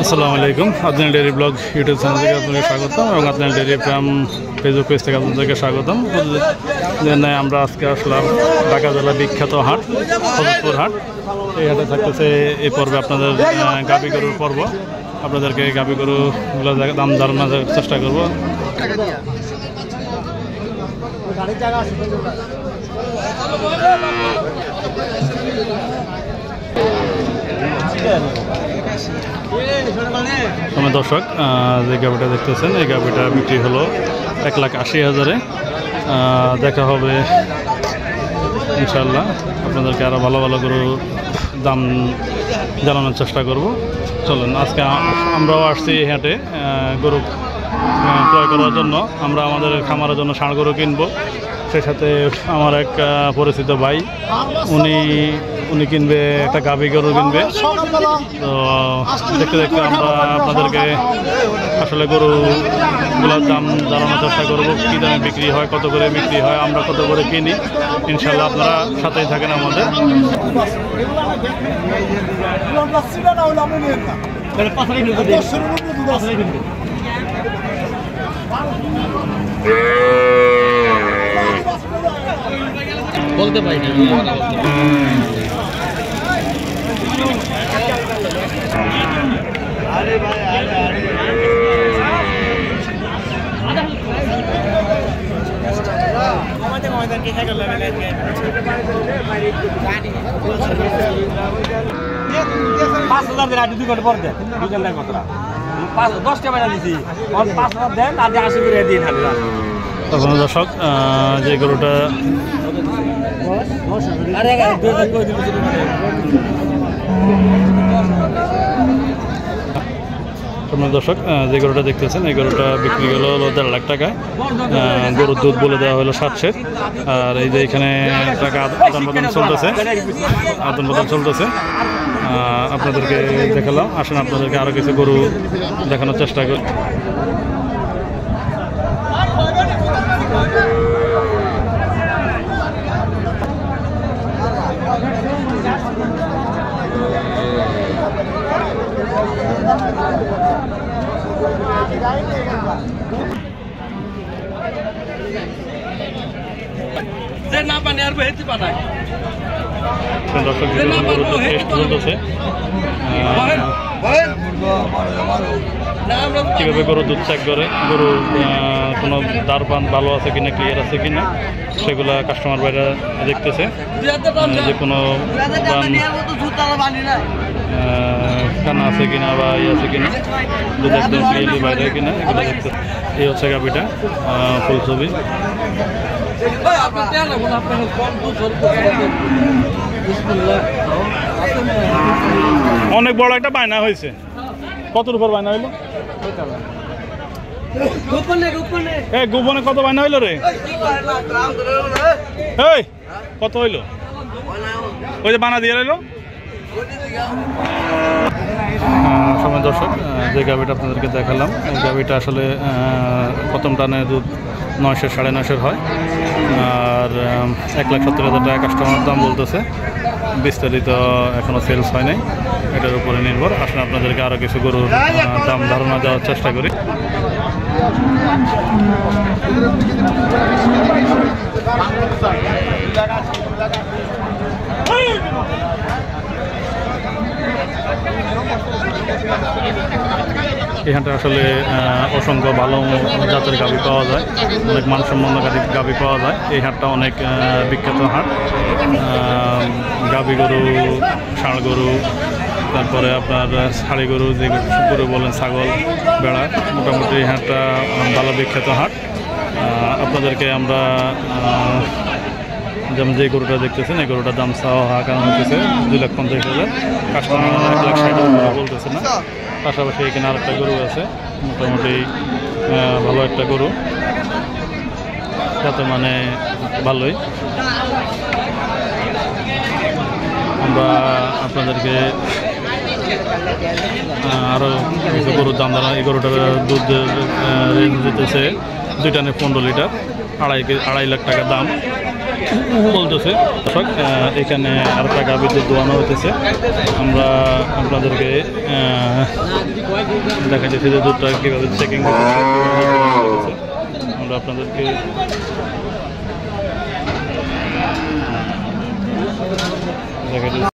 আসসালামু আলাইকুম, Adnan dairy blog YouTube channel থেকে আপনাকে স্বাগতম এবং Adnan dairy farm Facebook page থেকে আপনাদেরকে স্বাগতম। আমরা আজকে আসলাম ঢাকা জেলার বিখ্যাত হাট ফজলপুর হাট। এই হাটে থাকতেছে এই পর্বে আপনাদের গাভী গরুর পর্ব। আপনাদেরকে গাভী গরুগুলো দাম ধারণার চেষ্টা করবো। দর্শক, যে গাভীটা দেখতেছেন এই গাভীটা বিক্রি হলো 1,80,000-এ। দেখা হবে ইনশাল্লাহ। আপনাদেরকে আরও ভালো ভালো গরু দাম জানানোর চেষ্টা করব। চলুন, আজকে আমরাও আসছি এই হাটে গরু ক্রয় করার জন্য। আমরা আমাদের খামারের জন্য ষাঁড় গরু কিনবো। সেই সাথে আমার এক পরিচিত ভাই উনি কিনবে একটা গাভী গরু কিনবে। তো দেখতে দেখতে আমরা আপনাদেরকে আসলে গরুগুলোর দাম জানানোর চেষ্টা করবো। কী দামে বিক্রি হয়, কত করে বিক্রি হয়, আমরা কত করে কিনি। ইনশাল্লাহ আপনারা সাথেই থাকেন আমাদের। বলতে পারি না। তখন দর্শক, যে গরুটা দর্শক যে গরুটা দেখতেছেন এই গরুটা বিক্রি হলো 1.5 লাখ টাকায়। গরুর দুধ বলে দেওয়া হলো 7 সের। আর এই যে এখানে টাকা আদান প্রদান চলতেছে। আপনাদেরকে দেখালাম। আসেন আপনাদেরকে আরও কিছু গরু দেখানোর চেষ্টা করি। কিভাবে গরু দুধ চেক করে, গরু কোনো দারবান ভালো আছে কিনা, ক্লিয়ার আছে কিনা, সেগুলা কাস্টমার বাইরে দেখতেছে। যে কোনো কানা আছে কিনা বা আছে কিনা, দুধ একদম ক্লিয়ারলি বাইরে কিনা, এগুলো দেখতে। এই হচ্ছে গাভীটা ফুল ছবি। অনেক বড় একটা বায়না হয়েছে। কতর উপর বায়না হইলো? গোপনে কত বায়না হইলো রে? এই কত হইলো? ওই যে বানা দিয়ে রইলো। সময় দর্শক, যে গাভীটা আপনাদেরকে দেখালাম এই গাভীটা আসলে প্রথম টানে দুধ 900 সাড়ে 900 হয়। আর 1,70,000 টাকা কাস্টমার দাম বলতেছে। বিস্তারিত এখনও সেলস হয় নাই, এটার উপরে নির্ভর। আসলে আপনাদেরকে আরও কিছু গরুর দাম ধারণা দেওয়ার চেষ্টা করি। এখানটা আসলে অসংখ্য ভালো জাতের গাভী পাওয়া যায়, অনেক মানসম্পন্ন গাভী পাওয়া যায়। এই হাটটা অনেক বিখ্যাত হাট। গাভী গরু, ষাঁড় গরু, তারপরে আপনার ছাড়ি গরু, যে গরু বলেন, ছাগল, বেড়া, মোটামুটি এই হাটটা ভালো বিখ্যাত হাট। আপনাদেরকে আমরা যেমন যে গরুটা দেখতেছেন এই গরুটার দাম চাওয়া কারণ হচ্ছে 2,50,000, কাস্টমার 1,60,000 বলতেছে না। পাশাপাশি এখানে আরেকটা গরু আছে, মোটামুটি ভালো একটা গরু, যাতে মানে ভালোই। আমরা আপনাদেরকে আরও কিছু গরুর দাম জানা। এই গরুটার দুধের রেঞ্জ দিতেছে 2 টানে 15 লিটার, 2.5 লাখ টাকা দাম বলতেছে। এখানে আর টাকা বিদ্যুৎ দোয়ানো হতেছে। আমরা আপনাদেরকে দেখা যাচ্ছে যে দুধটা কীভাবে চেকিং করতেছে, আমরা আপনাদেরকে দেখা যাচ্ছে।